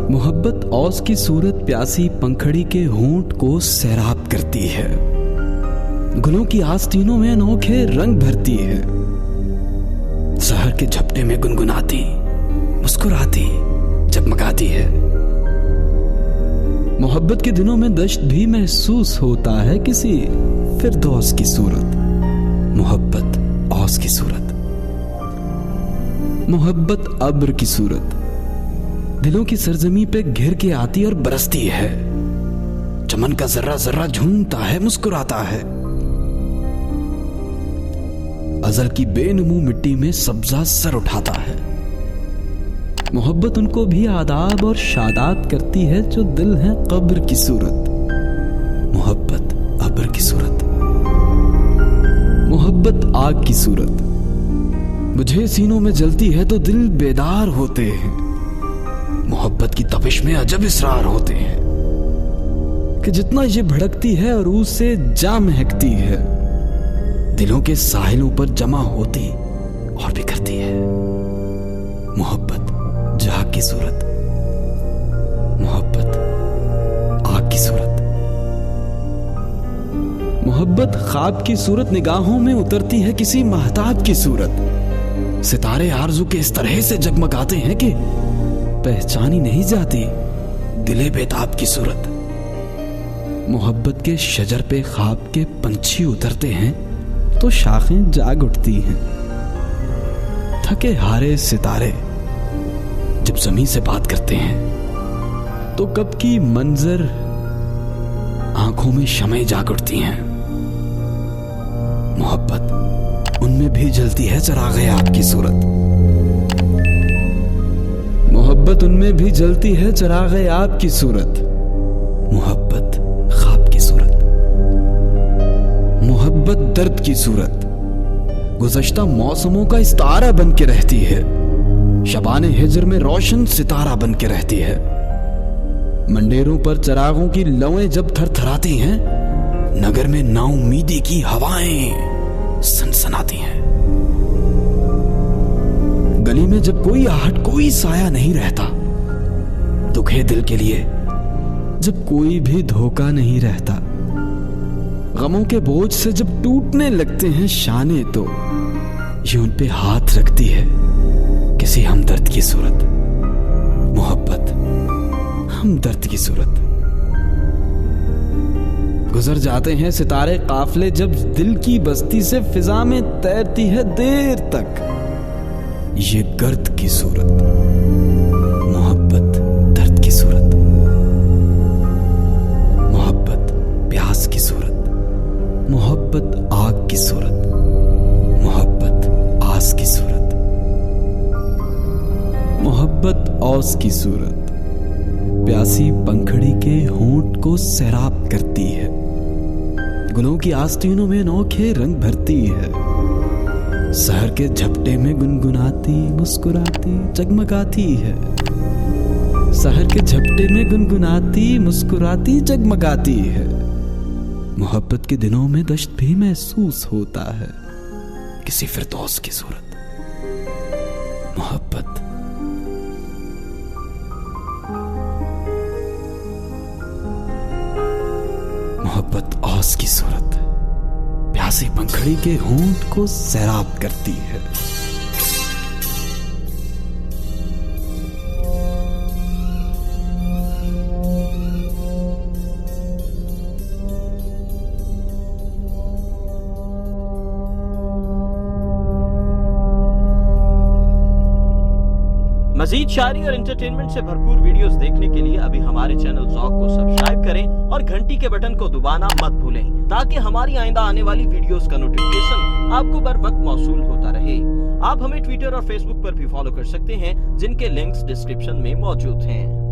मोहब्बत औस की सूरत प्यासी पंखड़ी के होंठ को सैराब करती है, गुलों की आस्तीनों में अनोखे रंग भरती है। शहर के झपटे में गुनगुनाती, मुस्कुराती, जगमगाती है। मोहब्बत के दिनों में दश्त भी महसूस होता है किसी फिरदौस की सूरत। मोहब्बत औस की सूरत, मोहब्बत अब्र की सूरत दिलों की सरजमी पे घिर के आती और बरसती है। चमन का जर्रा जर्रा झूमता है, मुस्कुराता है। अजल की बेनमू मिट्टी में सब्जा सर उठाता है। मोहब्बत उनको भी आदाब और शादाब करती है जो दिल है कब्र की सूरत। मोहब्बत अब्र की सूरत, मोहब्बत आग की सूरत मुझे सीनों में जलती है तो दिल बेदार होते हैं। मोहब्बत की तपिश में अजब इसरार होते हैं कि जितना ये भड़कती है और उससे जा महकती है, दिलों के साहिलों पर जमा होती और बिखरती है। मोहब्बत जाग की सूरत, मोहब्बत आग की सूरत, मोहब्बत ख्वाब की सूरत निगाहों में उतरती है किसी महताब की सूरत। सितारे आरज़ू के इस तरह से जगमगाते हैं कि पहचानी नहीं जाती दिले बेताब की सूरत। मोहब्बत के शजर पे ख्वाब के पंछी उतरते हैं तो शाखें जाग उठती हैं। थके हारे सितारे जब ज़मीं से बात करते हैं तो कब की मंजर आंखों में शमएं जाग उठती हैं। मोहब्बत उनमें भी जलती है चिराग़े आपकी सूरत। मोहब्बत उनमें भी जलती है चिराग़े आपकी सूरत। मोहब्बत ख्वाब की सूरत, मोहब्बत दर्द की सूरत गुज़श्ता मौसमों का इस्तारा बन के रहती है। शबाने हिज्र में रोशन सितारा बन के रहती है। मंडेरों पर चिरागों की लौएं जब थरथराती हैं, नगर में नाउमीदी की हवाएं सनसनाती हैं। गली में जब कोई आहट, कोई साया नहीं रहता, दुख है दिल के लिए जब कोई भी धोखा नहीं रहता। गमों के बोझ से जब टूटने लगते हैं शाने, तो ये उन पे हाथ रखती है किसी हमदर्द की सूरत। मोहब्बत हमदर्द की सूरत। गुजर जाते हैं सितारे काफले जब दिल की बस्ती से फिजा में तैरती है देर तक ये गर्द की सूरत। मोहब्बत दर्द की सूरत, मोहब्बत प्यास की सूरत, मोहब्बत आग की सूरत, मोहब्बत आस की सूरत, मोहब्बत औस की सूरत प्यासी पंखड़ी के होंठ को सैराब करती है। गुलों की आस्तीनों में अनोखे रंग भरती है। शहर के झपटे में गुनगुनाती, मुस्कुराती, जगमगाती है। शहर के झपटे में गुनगुनाती, मुस्कुराती, जगमगाती है। मोहब्बत के दिनों में दश्त भी महसूस होता है किसी फिरदौस की सूरत। मोहब्बत मोहब्बत औस की सूरत प्यासी पंखड़ी के होंठ को सैराब करती है। मजीद शायरी और एंटरटेनमेंट से भरपूर वीडियोस देखने के लिए अभी हमारे चैनल ज़ौक़ को सब्सक्राइब करें और घंटी के बटन को दबाना मत भूलें, ताकि हमारी आइंदा आने वाली वीडियोस का नोटिफिकेशन आपको बर वक्त मौसूल होता रहे। आप हमें ट्विटर और फेसबुक पर भी फॉलो कर सकते हैं, जिनके लिंक्स डिस्क्रिप्शन में मौजूद हैं।